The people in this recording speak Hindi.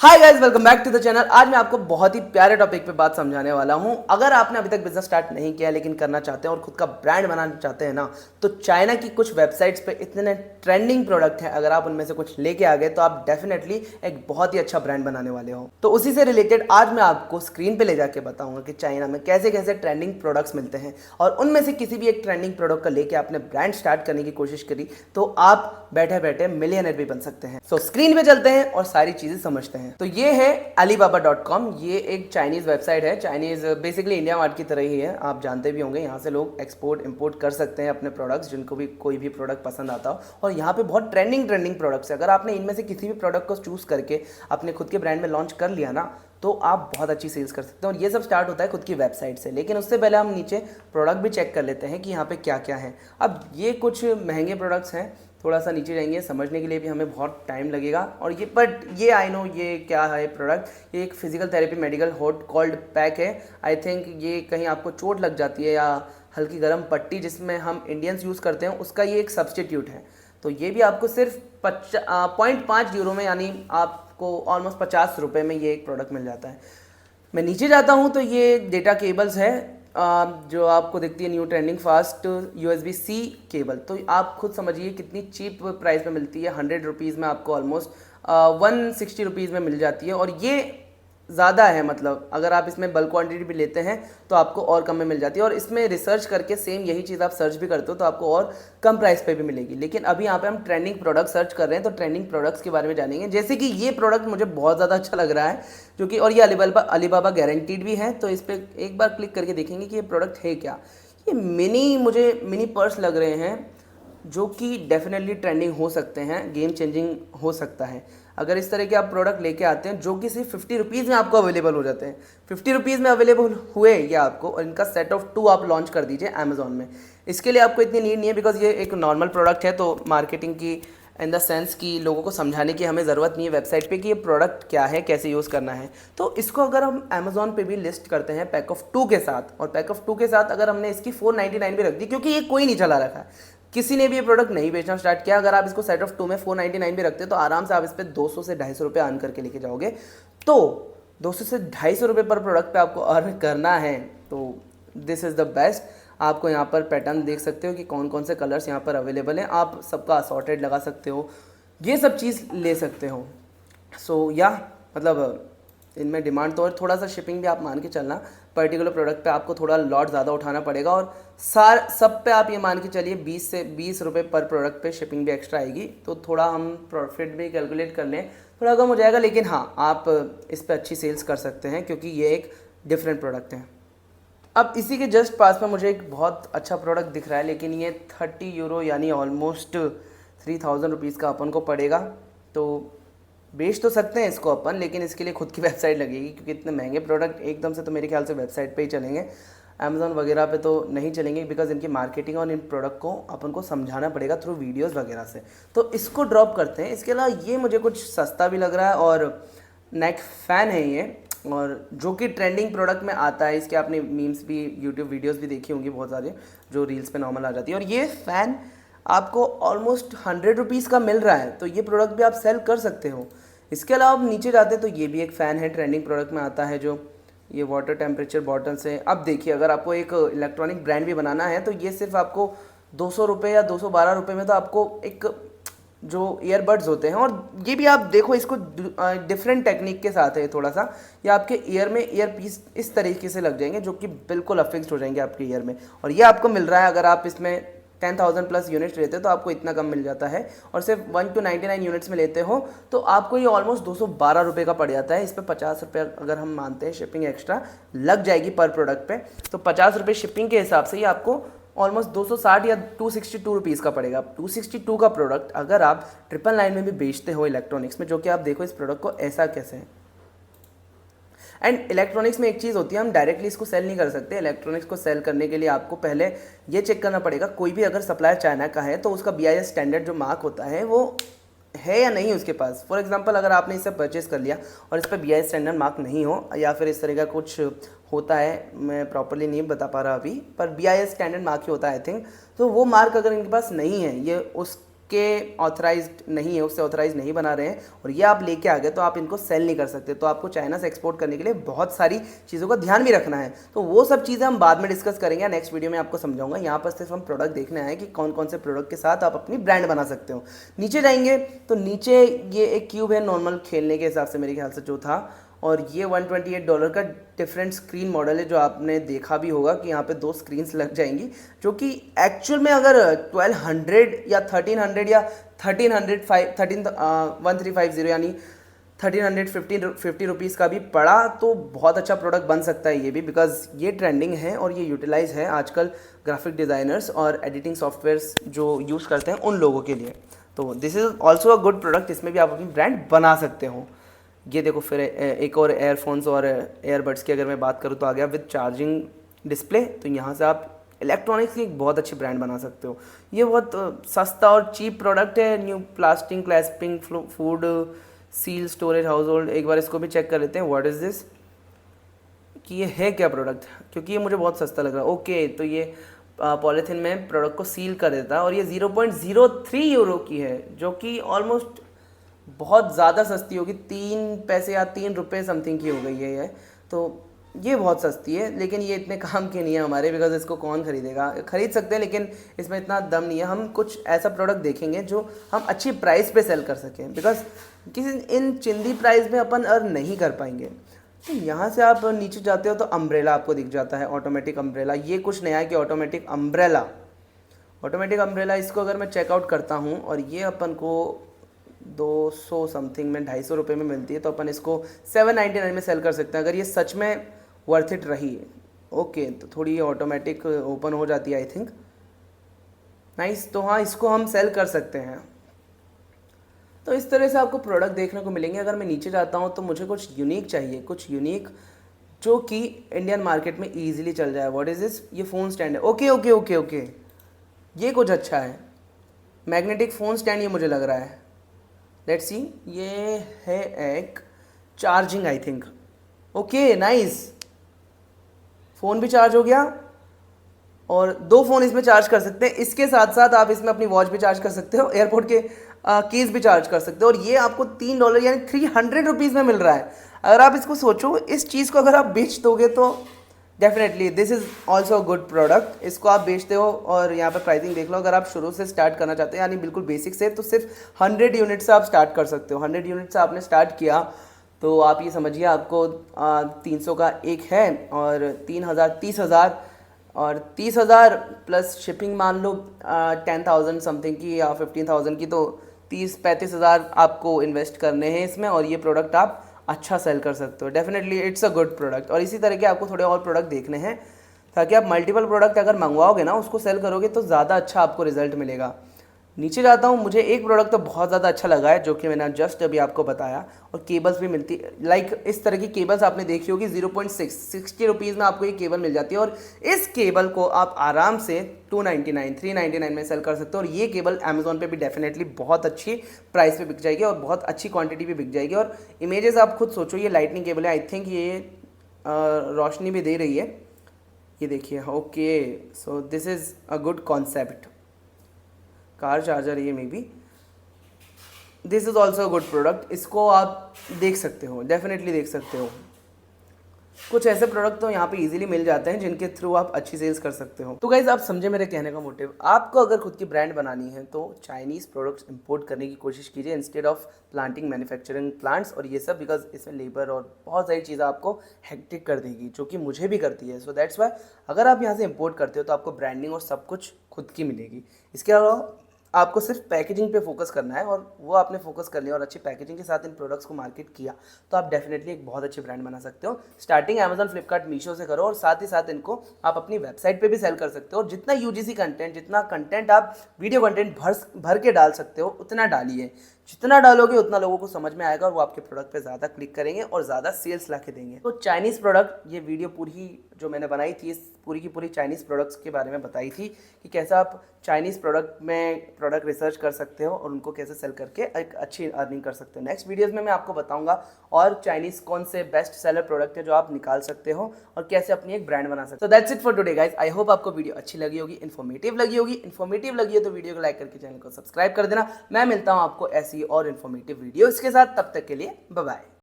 Hi guys, welcome back to the channel. आज मैं आपको बहुत ही प्यारे टॉपिक पे बात समझाने वाला हूं। अगर आपने अभी तक बिजनेस स्टार्ट नहीं किया लेकिन करना चाहते हैं और खुद का ब्रांड बनाना चाहते हैं ना, तो चाइना की कुछ वेबसाइट्स पे इतने ट्रेंडिंग प्रोडक्ट हैं। अगर आप उनमें से कुछ लेके आ गए तो आप डेफिनेटली एक बहुत ही अच्छा ब्रांड बनाने वाले हो। तो उसी से रिलेटेड आज मैं आपको स्क्रीन पे ले जाके बताऊंगा कि चाइना में कैसे कैसे ट्रेंडिंग प्रोडक्ट्स मिलते हैं, और उनमें से किसी भी एक ट्रेंडिंग प्रोडक्ट का लेके आपने ब्रांड स्टार्ट करने की कोशिश करी तो आप बैठे बैठे मिलियनर भी बन सकते हैं। सो स्क्रीन पे चलते हैं और सारी चीजें समझते हैं। तो ये है alibaba.com। ये एक चाइनीज वेबसाइट है। चाइनीज बेसिकली इंडिया मार्ट की तरह ही है, आप जानते भी होंगे। यहाँ से लोग एक्सपोर्ट इंपोर्ट कर सकते हैं अपने प्रोडक्ट्स, जिनको भी कोई भी प्रोडक्ट पसंद आता हो। और यहाँ पे बहुत ट्रेंडिंग प्रोडक्ट्स है। अगर आपने इनमें से किसी भी प्रोडक्ट को चूज करके अपने खुद के ब्रांड में लॉन्च कर लिया ना, तो आप बहुत अच्छी सेल्स कर सकते हैं। और ये सब स्टार्ट होता है खुद की वेबसाइट से। लेकिन उससे पहले हम नीचे प्रोडक्ट भी चेक कर लेते हैं कि यहाँ पे क्या क्या है। अब ये कुछ महंगे प्रोडक्ट्स हैं, थोड़ा सा नीचे जाएंगे, समझने के लिए भी हमें बहुत टाइम लगेगा। और ये बट ये आई नो ये क्या है प्रोडक्ट। ये एक physical therapy medical hot cold pack है। आई थिंक ये कहीं आपको चोट लग जाती है या हल्की गर्म पट्टी जिसमें हम इंडियंस यूज़ करते हैं, उसका ये एक सब्सटीट्यूट है। तो ये भी आपको सिर्फ 0.5 यूरो में, यानी आपको ऑलमोस्ट 50 रुपये में ये एक प्रोडक्ट मिल जाता है। मैं नीचे जाता हूँ तो ये डेटा केबल्स है, जो आपको दिखती है new trending fast USB-C cable. तो आप खुद समझिए कितनी चीप प्राइस में मिलती है। 100 रुपीज़ में आपको ऑलमोस्ट 160 रुपीज़ में मिल जाती है। और ये ज़्यादा है, मतलब अगर आप इसमें बल्क क्वांटिटी भी लेते हैं तो आपको और कम में मिल जाती है। और इसमें रिसर्च करके सेम यही चीज़ आप सर्च भी करते हो तो आपको और कम प्राइस पे भी मिलेगी। लेकिन अभी यहाँ पे हम ट्रेंडिंग प्रोडक्ट सर्च कर रहे हैं, तो ट्रेंडिंग प्रोडक्ट्स के बारे में जानेंगे। जैसे कि ये प्रोडक्ट मुझे बहुत ज़्यादा अच्छा लग रहा है, क्योंकि और ये अलीबाबा गारंटीड भी है। तो इस पर एक बार क्लिक करके देखेंगे कि ये प्रोडक्ट है क्या। ये मुझे मिनी पर्स लग रहे हैं, जो कि डेफिनेटली ट्रेंडिंग हो सकते हैं, गेम चेंजिंग हो सकता है अगर इस तरह के आप प्रोडक्ट लेके आते हैं, जो कि सिर्फ 50 रुपीज़ में आपको अवेलेबल हो जाते हैं। 50 रुपीज़ में अवेलेबल हुए ये आपको, और इनका सेट ऑफ 2 आप लॉन्च कर दीजिए अमेजोन में। इसके लिए आपको इतनी नीड नहीं है, बिकॉज ये एक नॉर्मल प्रोडक्ट है। तो मार्केटिंग की इन द सेंस कि लोगों को समझाने की हमें ज़रूरत नहीं है वेबसाइट पे कि ये प्रोडक्ट क्या है, कैसे यूज़ करना है। तो इसको अगर हम अमेजोन पे भी लिस्ट करते हैं पैक ऑफ 2 के साथ, और पैक ऑफ 2 के साथ अगर हमने इसकी 499 भी रख दी, क्योंकि ये कोई नहीं चला रखा है, किसी ने भी ये प्रोडक्ट नहीं बेचना स्टार्ट किया। अगर आप इसको सेट ऑफ 2 में 499 भी रखते हैं तो आराम से आप इस पर 200 से 250 रुपये अर्न करके लेके जाओगे। तो 200 से 250 रुपये पर प्रोडक्ट पे आपको अर्न करना है, तो दिस इज़ द बेस्ट। आपको यहाँ पर पैटर्न देख सकते हो कि कौन कौन से कलर्स यहाँ पर अवेलेबल हैं। आप सबका असॉर्टेड लगा सकते हो, ये सब चीज़ ले सकते हो। सो या मतलब इनमें डिमांड तो, और थोड़ा सा शिपिंग भी आप मान के चलना, पर्टिकुलर प्रोडक्ट पे आपको थोड़ा लॉट ज़्यादा उठाना पड़ेगा। और सब पे आप ये मान के चलिए 20 से 20 रुपये पर प्रोडक्ट पे शिपिंग भी एक्स्ट्रा आएगी। तो थोड़ा हम प्रॉफिट भी कैलकुलेट कर लें, थोड़ा कम हो जाएगा। लेकिन हाँ, आप इस पर अच्छी सेल्स कर सकते हैं, क्योंकि ये एक डिफरेंट प्रोडक्ट है। अब इसी के जस्ट पास में मुझे एक बहुत अच्छा प्रोडक्ट दिख रहा है, लेकिन ये 30 यूरो यानी ऑलमोस्ट 3000 रुपीज़ का अपन को पड़ेगा। तो बेच तो सकते हैं इसको अपन, लेकिन इसके लिए खुद की वेबसाइट लगेगी, क्योंकि इतने महंगे प्रोडक्ट एकदम से तो मेरे ख्याल से वेबसाइट पे ही चलेंगे, अमेजोन वगैरह पे तो नहीं चलेंगे। बिकॉज इनकी मार्केटिंग और इन प्रोडक्ट को अपन को समझाना पड़ेगा थ्रू वीडियोस वगैरह से। तो इसको ड्रॉप करते हैं। इसके अलावा ये मुझे कुछ सस्ता भी लग रहा है, और नेक फ़ैन है ये, और जो कि ट्रेंडिंग प्रोडक्ट में आता है। इसके आपने मीम्स भी, यूट्यूब वीडियोस भी देखी होंगी बहुत सारे, जो रील्स पे नॉर्मल आ जाती है। और ये फ़ैन आपको ऑलमोस्ट 100 रुपीज़ का मिल रहा है, तो ये प्रोडक्ट भी आप सेल कर सकते हो। इसके अलावा आप नीचे जाते हैं तो ये भी एक फ़ैन है, ट्रेंडिंग प्रोडक्ट में आता है, जो ये वाटर टेम्परेचर बॉटल्स है। अब देखिए, अगर आपको एक इलेक्ट्रॉनिक ब्रांड भी बनाना है तो ये सिर्फ आपको 200 रुपये या 212 रुपये में तो आपको एक जो ईयरबड्स होते हैं, और ये भी आप देखो इसको डिफरेंट टेक्निक के साथ है थोड़ा सा, या आपके ईयर में ईयर पीस इस तरीके से लग जाएंगे, जो कि बिल्कुल अफिक्स्ड हो जाएंगे आपके ईयर में। और ये आपको मिल रहा है, अगर आप इसमें 10,000 प्लस यूनिट्स लेते हो तो आपको इतना कम मिल जाता है। और सिर्फ 1 to 99 यूनिट्स में लेते हो तो आपको ये ऑलमोस्ट 212 रुपये का पड़ जाता है। इस पर 50 रुपये अगर हम मानते हैं शिपिंग एक्स्ट्रा लग जाएगी पर प्रोडक्ट पे, तो 50 रुपये शिपिंग के हिसाब से ये आपको ऑलमोस्ट 260 या 262 रुपीज़ का पड़ेगा। 262 का प्रोडक्ट अगर आप 999 में भी बेचते हो इलेक्ट्रॉनिक्स में, जो कि आप देखो इस प्रोडक्ट को ऐसा कैसे है। एंड इलेक्ट्रॉनिक्स में एक चीज़ होती है, हम डायरेक्टली इसको सेल नहीं कर सकते। इलेक्ट्रॉनिक्स को सेल करने के लिए आपको पहले ये चेक करना पड़ेगा, कोई भी अगर सप्लायर चाइना का है तो उसका BIS स्टैंडर्ड जो मार्क होता है वो है या नहीं उसके पास। फॉर एग्जांपल, अगर आपने इसे परचेस कर लिया और इस पर BIS स्टैंडर्ड मार्क नहीं हो, या फिर इस तरह का कुछ होता है, मैं प्रॉपर्ली नहीं बता पा रहा अभी, पर BIS स्टैंडर्ड मार्क ही होता है आई थिंक, तो वो मार्क अगर इनके पास नहीं है, ये उस के ऑथराइज्ड नहीं है, उससे ऑथराइज नहीं बना रहे हैं और ये आप लेके आ गए तो आप इनको सेल नहीं कर सकते। तो आपको चाइना से एक्सपोर्ट करने के लिए बहुत सारी चीज़ों का ध्यान भी रखना है। तो वो सब चीज़ें हम बाद में डिस्कस करेंगे, नेक्स्ट वीडियो में आपको समझाऊंगा। यहाँ पर सिर्फ हम प्रोडक्ट देखने आए कि कौन कौन से प्रोडक्ट के साथ आप अपनी ब्रांड बना सकते हो। नीचे जाएंगे तो नीचे ये एक क्यूब है नॉर्मल खेलने के हिसाब से मेरे ख्याल से जो था, और ये $128 का डिफरेंट स्क्रीन मॉडल है जो आपने देखा भी होगा कि यहाँ पे 2 स्क्रीन्स लग जाएंगी, जो कि एक्चुअल में अगर 1200 या 1300 या 1350 यानी 1350 रुपीज़ का भी पड़ा तो बहुत अच्छा प्रोडक्ट बन सकता है ये भी, बिकॉज ये ट्रेंडिंग है और ये यूटिलाइज है आजकल ग्राफिक डिज़ाइनर्स और एडिटिंग सॉफ्टवेयर्स जो यूज़ करते हैं उन लोगों के लिए। तो this is also a good product, इसमें भी आप अपनी ब्रांड बना सकते हो। ये देखो फिर एक और एयरफोन्स और एयरबड्स की अगर मैं बात करूँ तो आ गया विद चार्जिंग डिस्प्ले। तो यहाँ से आप इलेक्ट्रॉनिक्स की एक बहुत अच्छी ब्रांड बना सकते हो। ये बहुत सस्ता और चीप प्रोडक्ट है। New plastic clasping food seal storage house hold. एक बार इसको भी चेक कर लेते हैं व्हाट इज़ दिस, कि ये है क्या प्रोडक्ट, क्योंकि ये मुझे बहुत सस्ता लग रहा है। ओके, तो ये पॉलीथीन में प्रोडक्ट को सील कर देता है और ये 0.03 यूरो की है, जो कि ऑलमोस्ट बहुत ज़्यादा सस्ती होगी, 3 पैसे या 3 रुपये समथिंग की हो गई है ये। तो ये बहुत सस्ती है, लेकिन ये इतने काम की नहीं है हमारे, बिकॉज इसको कौन खरीदेगा। खरीद सकते हैं लेकिन इसमें इतना दम नहीं है। हम कुछ ऐसा प्रोडक्ट देखेंगे जो हम अच्छी प्राइस पे सेल कर सकें, बिकॉज किसी इन चिंदी प्राइस में अपन अर्न नहीं कर पाएंगे। तो यहाँ से आप नीचे जाते हो तो अम्ब्रेला आपको दिख जाता है, ऑटोमेटिक अम्ब्रेला। ये कुछ नया है कि ऑटोमेटिक अम्ब्रेला, इसको अगर मैं चेकआउट करता हूँ और ये अपन को 200 समथिंग में 250 रुपये में मिलती है, तो अपन इसको 799 में सेल कर सकते हैं अगर ये सच में वर्थ इट रही। ओके, तो थोड़ी ये ऑटोमेटिक ओपन हो जाती है आई थिंक। नाइस, तो हाँ इसको हम सेल कर सकते हैं। तो इस तरह से आपको प्रोडक्ट देखने को मिलेंगे। अगर मैं नीचे जाता हूँ तो मुझे कुछ यूनिक चाहिए, कुछ यूनिक जो कि इंडियन मार्केट में ईजिली चल जाए। व्हाट इज़ दिस, ये फ़ोन स्टैंड है। ओके ओके ओके ओके, ये कुछ अच्छा है, मैग्नेटिक फ़ोन स्टैंड ये मुझे लग रहा है। लेट्स सी, ये है एक charging I think. Okay nice, phone भी चार्ज हो गया और 2 फ़ोन इसमें चार्ज कर सकते हैं। इसके साथ साथ आप इसमें अपनी वॉच भी चार्ज कर सकते हो, एयरपोर्ट के कीज़ भी चार्ज कर सकते हो, और ये आपको $3 यानी 300 रुपीज़ में मिल रहा है। अगर आप इसको सोचो, इस चीज़ को अगर आप बेच दोगे तो definitely this is also a good product. इसको आप बेचते हो और यहाँ पर प्राइसिंग देख लो। अगर आप शुरू से स्टार्ट करना चाहते हैं यानी बिल्कुल बेसिक से, तो सिर्फ 100 यूनिट से आप स्टार्ट कर सकते हो। 100 यूनिट से आपने स्टार्ट किया तो आप ये समझिए आपको 300 का एक है और 3000 30,000 और 30,000 प्लस शिपिंग मान लो 10,000 समथिंग की या 15,000 की, तो 30-35,000 आपको इन्वेस्ट करने हैं इसमें और ये प्रोडक्ट आप अच्छा सेल कर सकते हो। Definitely it's a good product. और इसी तरह के आपको थोड़े और प्रोडक्ट देखने हैं ताकि आप मल्टीपल प्रोडक्ट अगर मंगवाओगे ना, उसको सेल करोगे तो ज़्यादा अच्छा आपको रिजल्ट मिलेगा। नीचे जाता हूँ, मुझे एक प्रोडक्ट तो बहुत ज़्यादा अच्छा लगा है जो कि मैंने जस्ट अभी आपको बताया, और केबल्स भी मिलती लाइक इस तरह की केबल्स आपने देखी होगी 0.60 रुपीज़ में आपको ये केबल मिल जाती है, और इस केबल को आप आराम से 299 399 में सेल कर सकते हो। और ये केबल अमेजोन पे भी डेफिनेटली बहुत अच्छी प्राइस पे बिक जाएगी और बहुत अच्छी क्वांटिटी भी बिक जाएगी। और इमेजेस आप खुद सोचो, ये लाइटनिंग केबल है, आई थिंक ये रोशनी भी दे रही है, ये देखिए। Okay, so this is a good concept. Car charger ये maybe, this is also good product. इसको आप देख सकते हो, डेफिनेटली देख सकते हो। कुछ ऐसे प्रोडक्ट तो यहाँ पे इजीली मिल जाते हैं जिनके थ्रू आप अच्छी सेल्स कर सकते हो। तो गाइज आप समझे मेरे कहने का मोटिव। आपको अगर खुद की ब्रांड बनानी है तो चाइनीज़ प्रोडक्ट्स इंपोर्ट करने की कोशिश कीजिए instead of planting manufacturing plants और ये सब, बिकॉज इसमें लेबर और बहुत सारी चीज़ें आपको हेक्टिक कर देगी, जो कि मुझे भी करती है। सो दैट्स वाई अगर आप यहाँ से इंपोर्ट करते हो तो आपको ब्रांडिंग और सब कुछ खुद की मिलेगी। इसके अलावा आपको सिर्फ पैकेजिंग पे फोकस करना है, और वो आपने फोकस कर लिया और अच्छी पैकेजिंग के साथ इन प्रोडक्ट्स को मार्केट किया तो आप डेफिनेटली एक बहुत अच्छी ब्रांड बना सकते हो। स्टार्टिंग अमेजन, फ्लिपकार्ट, मीशो से करो और साथ ही साथ इनको आप अपनी वेबसाइट पे भी सेल कर सकते हो। और जितना यूजीसी कंटेंट, जितना कंटेंट आप वीडियो कंटेंट भर के डाल सकते हो उतना डालिए। जितना डालोगे उतना लोगों को समझ में आएगा और वो आपके प्रोडक्ट पे ज़्यादा क्लिक करेंगे और ज़्यादा सेल्स ला के देंगे। तो चाइनीज़ प्रोडक्ट, ये वीडियो पूरी जो मैंने बनाई थी, इस पूरी की पूरी चाइनीज़ प्रोडक्ट्स के बारे में बताई थी कि कैसे आप चाइनीज़ प्रोडक्ट में प्रोडक्ट रिसर्च कर सकते हो और उनको कैसे सेल करके एक अच्छी अर्निंग कर सकते हो। नेक्स्ट वीडियोज़ में मैं आपको बताऊँगा और चाइनीज़ कौन से बेस्ट सेलर प्रोडक्ट है जो आप निकाल सकते हो और कैसे अपनी एक ब्रांड बना सकते हो। तो that's it for today guys. I hope आपको वीडियो अच्छी लगी होगी, इन्फॉर्मेटिव लगी होगी। इन्फॉर्मेटिव लगी हो तो वीडियो को लाइक करके चैनल को सब्सक्राइब कर देना। मैं मिलता हूँ आपको ऐसी और इन्फॉर्मेटिव वीडियोज़ के साथ, तब तक के लिए बाय बाय।